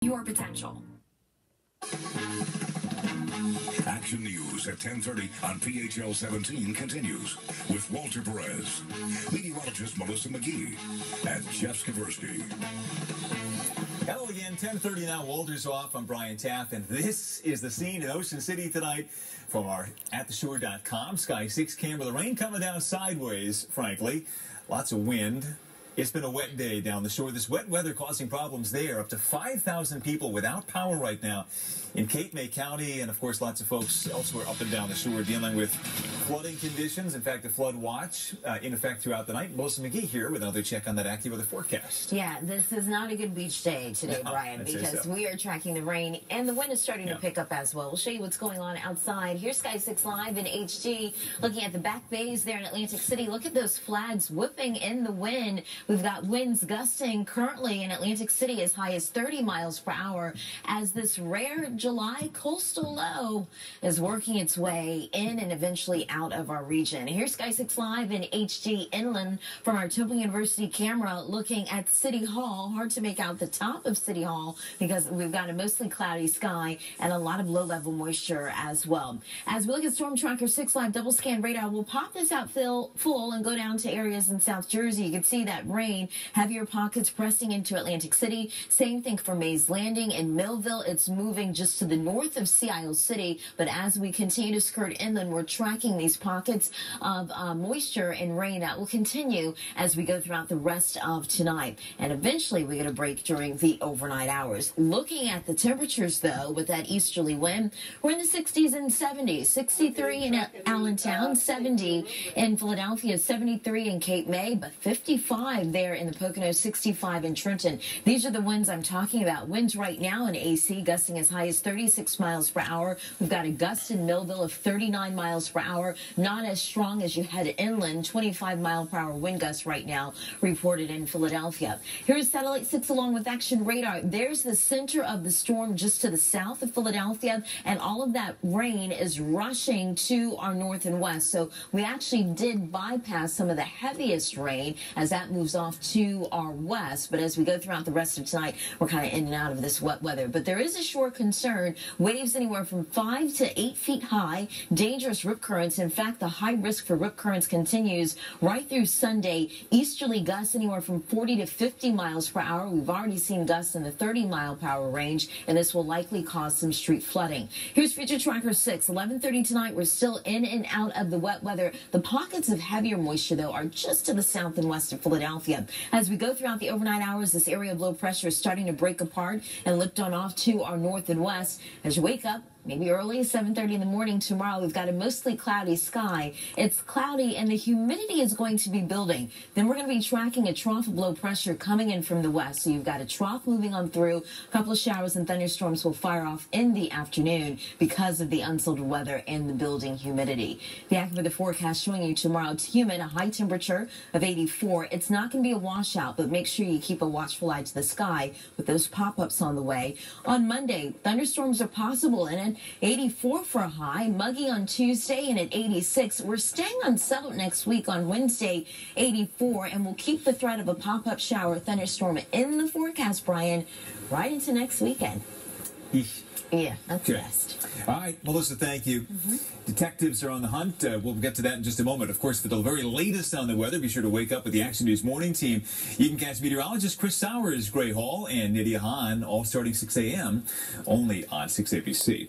your potential. Action News at 10:30 on PHL-17 continues with Walter Perez, meteorologist Melissa Magee, and Jeff Skaversky. Hello again, 10:30 now. Walter's off. I'm Brian Taff, and this is the scene in Ocean City tonight from our attheshore.com Sky 6 camera. The rain coming down sideways, frankly. Lots of wind. It's been a wet day down the shore. This wet weather causing problems there. Up to 5,000 people without power right now in Cape May County. And, of course, lots of folks elsewhere up and down the shore dealing with flooding conditions. In fact, a flood watch in effect throughout the night. Melissa Magee here with another check on that AccuWeather forecast. Yeah, this is not a good beach day today, Brian, because we are tracking the rain, and the wind is starting to pick up as well. We'll show you what's going on outside. Here's Sky 6 Live in HG, looking at the back bays there in Atlantic City. Look at those flags whipping in the wind. We've got winds gusting currently in Atlantic City as high as 30 miles per hour as this rare July coastal low is working its way in and eventually out of our region. Here's Sky 6 Live in HG inland from our Temple University camera looking at City Hall. Hard to make out the top of City Hall because we've got a mostly cloudy sky and a lot of low-level moisture as well. As we look at Storm Tracker 6 Live double scan radar, we'll pop this out full and go down to areas in South Jersey. You can see that rain. Heavier pockets pressing into Atlantic City. Same thing for Mays Landing and Millville. It's moving just to the north of Sea Isle City. But as we continue to skirt inland, we're tracking these pockets of moisture and rain that will continue as we go throughout the rest of tonight. And eventually we get a break during the overnight hours. Looking at the temperatures, though, with that easterly wind, we're in the 60s and 70s. 63 in Allentown, 70 in Philadelphia, 73 in Cape May, but 55 there in the Poconos, 65 in Trenton. These are the winds I'm talking about. Winds right now in AC gusting as high as 36 miles per hour. We've got a gust in Millville of 39 miles per hour. Not as strong as you head inland. 25 mile per hour wind gusts right now reported in Philadelphia. Here's Satellite 6 along with Action Radar. There's the center of the storm just to the south of Philadelphia, and all of that rain is rushing to our north and west. So we actually did bypass some of the heaviest rain as that moves off to our west, but as we go throughout the rest of tonight, we're kind of in and out of this wet weather. But there is a shore concern. Waves anywhere from 5 to 8 feet high, dangerous rip currents. In fact, the high risk for rip currents continues right through Sunday. Easterly gusts anywhere from 40 to 50 miles per hour. We've already seen gusts in the 30 mile per hour range, and this will likely cause some street flooding. Here's Future Tracker 6, 11:30 tonight. We're still in and out of the wet weather. The pockets of heavier moisture, though, are just to the south and west of Philadelphia. As we go throughout the overnight hours, this area of low pressure is starting to break apart and lift on off to our north and west. As you wake up, maybe early, 7:30 in the morning tomorrow, we've got a mostly cloudy sky. It's cloudy and the humidity is going to be building. Then we're going to be tracking a trough of low pressure coming in from the west. So you've got a trough moving on through. A couple of showers and thunderstorms will fire off in the afternoon because of the unsettled weather and the building humidity. The AccuWeather forecast showing you tomorrow, it's humid, a high temperature of 84. It's not going to be a washout, but make sure you keep a watchful eye to the sky with those pop-ups on the way. On Monday, thunderstorms are possible and 84 for a high, muggy on Tuesday, and at 86. We're staying unsettled next week on Wednesday, 84, and we'll keep the threat of a pop-up shower thunderstorm in the forecast, Brian, right into next weekend. Yeah, that's best. All right, Melissa, thank you. Detectives are on the hunt. We'll get to that in just a moment. Of course, for the very latest on the weather, be sure to wake up with the Action News Morning Team. You can catch meteorologist Chris Sowers, Gray Hall, and Nydia Hahn, all starting 6 a.m. only on 6 ABC.